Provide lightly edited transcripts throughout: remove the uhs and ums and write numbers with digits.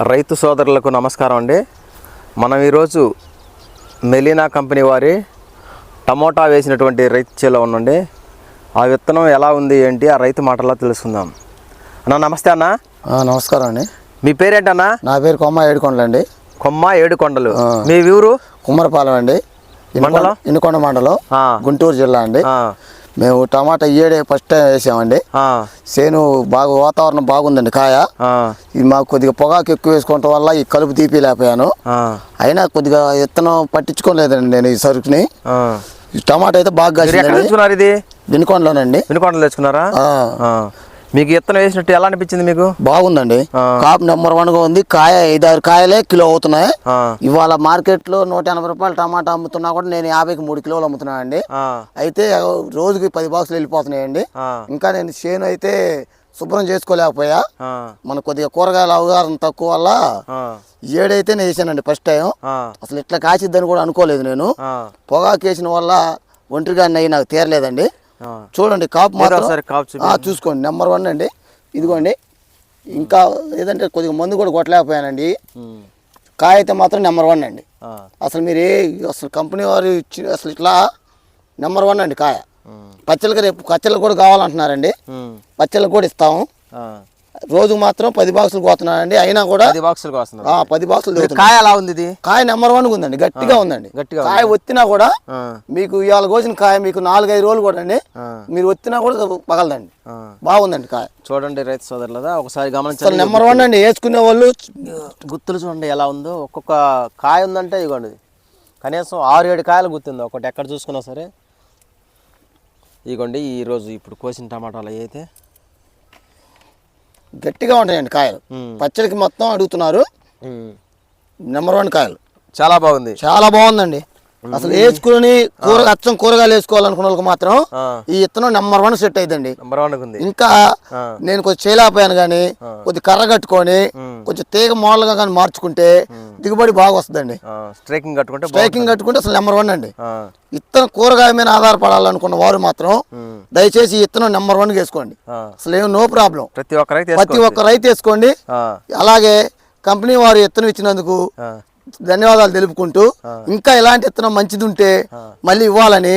రైతు సోదరులకు నమస్కారం అండి. మనం ఈరోజు మెలీనా కంపెనీ వారి టమోటా వేసినటువంటి రైతు చేలో ఉండండి. ఆ విత్తనం ఎలా ఉంది ఏంటి ఆ రైతు మాటల్లో తెలుసుకుందాం. అన్న నమస్తే. అన్న నమస్కారం అండి. మీ పేరేంటన్నా? నా పేరు కొమ్మ ఏడుకొండలు అండి. కొమ్మ ఏడుకొండలు. మీ ఊరు? కుమ్మరపాలెం అండి, మండలం ఇనుకొండ మండలం, గుంటూరు జిల్లా అండి. మేము టమాటా ఏడే ఫస్ట్ టైం వేసామండి. చేను బాగా వాతావరణం బాగుందండి. కాయ ఇది మాకు కొద్దిగా పొగాకు ఎక్కువ వేసుకోవటం వల్ల ఈ కలుపు తీపిలేకపోయాను. అయినా కొద్దిగా విత్తనం పట్టించుకోలేదండి నేను ఈ సరుకుని. టమాటా అయితే బాగా కాసింది. ఇది వినుకొండలోనండి. వినుకొండలో తెచ్చుకున్నారా? మీకు విత్తనం వేసినట్టు ఎలా అనిపించింది మీకు? బాగుందండి. కాపు నెంబర్ 1 గా ఉంది. కాయ 5-6 కాయలే కిలో అవుతున్నాయి. ఇవాళ మార్కెట్ లో 180 రూపాయలు టమాటా అమ్ముతున్నా కూడా నేను 50కి 3 కిలోలు అమ్ముతున్నాను అండి. అయితే రోజుకి 10 బాక్సులు వెళ్ళిపోతున్నాయండి. ఇంకా నేను చేను అయితే శుభ్రం చేసుకోలేకపోయా. మన కొద్దిగా కూరగాయల అవగాహన తక్కువ వల్ల ఏడైతే నేను వేసానండి ఫస్ట్ టైం. అసలు ఇట్లా కాసిద్దని కూడా అనుకోలేదు నేను. పొగాకు వేసిన వల్ల ఒంటరిగా అయ్యి నాకు తీరలేదండి. చూడండి కాపు మాత్రం చూసుకోండి, నెంబర్ 1 అండి. ఇదిగోండి. ఇంకా ఏదంటే కొద్దిగా మందు కూడా కొట్టలేకపోయానండి. కాయ అయితే మాత్రం నెంబర్ 1 అండి. అసలు మీరు అసలు కంపెనీ వారు అసలు ఇట్లా నెంబర్ 1 అండి కాయ. పచ్చళ్ళకి రేపు పచ్చళ్ళు కూడా కావాలంటున్నారండి. పచ్చళ్ళకి కూడా ఇస్తాము. రోజు మాత్రం 10 బాక్సులు కోతున్నానండి. అయినా కూడా 10 బాక్సులు. కాయ ఎలా ఉంది? ఇది కాయ నెంబర్ 1 ఉందండి. గట్టిగా ఉందండి. కాయ ఒత్తినా కూడా మీకు ఇవాళ కోసిన కాయ మీకు 4-5 రోజులు కూడా అండి మీరు ఒత్తినా కూడా పగలదండి. బాగుందండి కాయ. చూడండి రైతు సోదరులదా, ఒకసారి గమనించాలి. నెంబర్ 1 అండి. వేసుకునే వాళ్ళు గుత్తులు చూడండి ఎలా ఉందో. ఒక్కొక్క కాయ ఉందంటే ఇవ్వండి కనీసం 6-7 కాయలు గుర్తుంది ఒకటి ఎక్కడ చూసుకున్నా సరే. ఇదిగోండి ఈరోజు ఇప్పుడు కోసిన టమాటాలు అయితే గట్టిగా ఉంటాయండి కాయలు. పచ్చడికి మొత్తం అడుగుతున్నారు. నెంబర్ 1 కాయలు. చాలా బాగుంది. చాలా బాగుందండి. అసలు వేసుకుని అచ్చం కూరగాయలు వేసుకోవాలనుకున్న వాళ్ళకి మాత్రం ఈ విత్తనం నెంబర్ 1 సెట్ అయిందండి. ఇంకా నేను కొంచెం చేయలేకపోయాను కానీ కొద్ది కర్ర కట్టుకొని కొంచెం తీగ మోడల్గా కానీ మార్చుకుంటే దిగుబడి బాగా వస్తుందండి. స్ట్రైకింగ్ కట్టుకుంటే అసలు నెంబర్ 1 అండి. విత్తనం కూరగాయ మీద ఆధారపడాలనుకున్న వారు మాత్రం దయచేసి ఈ విత్తనం నెంబర్ 1 వేసుకోండి. అసలు ఏం నో ప్రాబ్లం. ప్రతి ఒక్క రైతు వేసుకోండి. అలాగే కంపెనీ వారు విత్తనం ఇచ్చినందుకు ధన్యవాదాలు తెలుపుకుంటూ ఇంకా ఇలాంటి విత్తనం మంచిది ఉంటే మళ్ళీ ఇవ్వాలని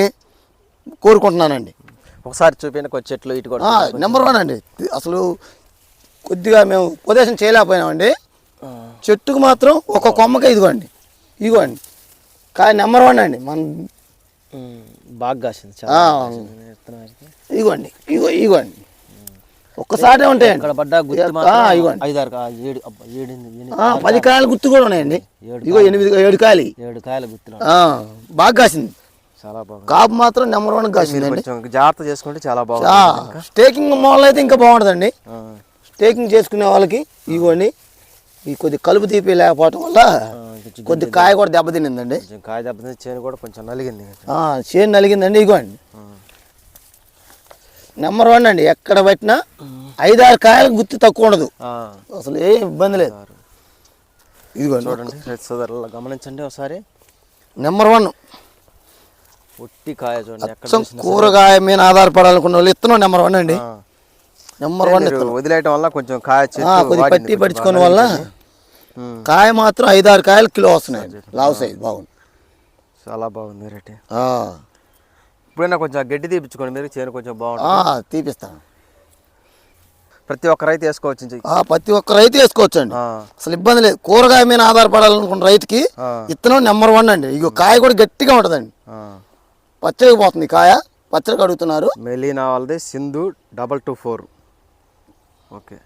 కోరుకుంటున్నానండి. ఒకసారి చూపించండి చెట్లు ఇటు కూడా. నెంబర్ 1 అండి. అసలు కొద్దిగా మేము ఉపదేశం చేయలేకపోయినామండి. చెట్టుకు మాత్రం ఒక కొమ్మకే ఇదిగోండి కాయ నెంబర్ 1 అండి. మన బాగా కాసింది. ఇదిగోండి ఒక్కసారి ఉంటాయండి. 10 కాయలు గుర్తు కూడా ఉన్నాయండి. 7 కాయలు గుర్తులు. బాగా కాసింది. చాలా బాగుంది. కాపు మాత్రం నెంబర్ 1 కాసిందండి. జాగ్రత్త చేసుకుంటే చాలా బాగుంది. స్టేకింగ్ మోడల్ అయితే ఇంకా బాగుంటుందండి. స్టేకింగ్ చేసుకునే వాళ్ళకి ఇవ్వండి. ఈ కొద్ది కలుపు తీపి లేకపోవటం వల్ల కొద్ది కాయ కూడా దెబ్బతినిందండి. చేను కూడా కొంచెం నలిగింది. చేను నలిగిందండి. ఇగోండి నెంబర్ 1 అండి. ఎక్కడ పెట్టినా 5-6 కాయలకు గుర్తు తక్కువ ఉండదు. అసలు ఏం ఇబ్బంది లేదు. ఇదిగోండి చూడండి రైతు సోదరులు గమనించండి ఒకసారి. నెంబర్ 1 ఒట్టి కాయ చూడండి. కూరగాయ మీద ఆధారపడాలనుకున్న వాళ్ళు ఇత్తనం నెంబర్ 1 అండి. నెంబర్ 1 వదిలేయటం వల్ల కొంచెం కాయ పట్టి పడుచుకోవడం వల్ల కాయ మాత్రం 5-6 కాయలు కిలో వస్తున్నాయి. లావు సైజ్ బాగుంది. చాలా బాగుంది రేట్. ఇప్పుడైనా కొంచెం గడ్డి తీపించుకోండి మీరు. చేను కొంచెం బాగుంటుంది. తీపిస్తాను. ప్రతి ఒక్క రైతు వేసుకోవచ్చు. ప్రతి ఒక్క రైతు వేసుకోవచ్చు అండి. అసలు ఇబ్బంది లేదు. కూరగాయ మీద ఆధారపడాలనుకున్న రైతుకి విత్తనం నెంబర్ 1 అండి. ఇగో కాయ కూడా గట్టిగా ఉంటుందండి. పచ్చడికి పోతుంది కాయ. పచ్చడికి అడుగుతున్నారు. మెలీనా వాళ్ళది సింధు 224. ఓకే.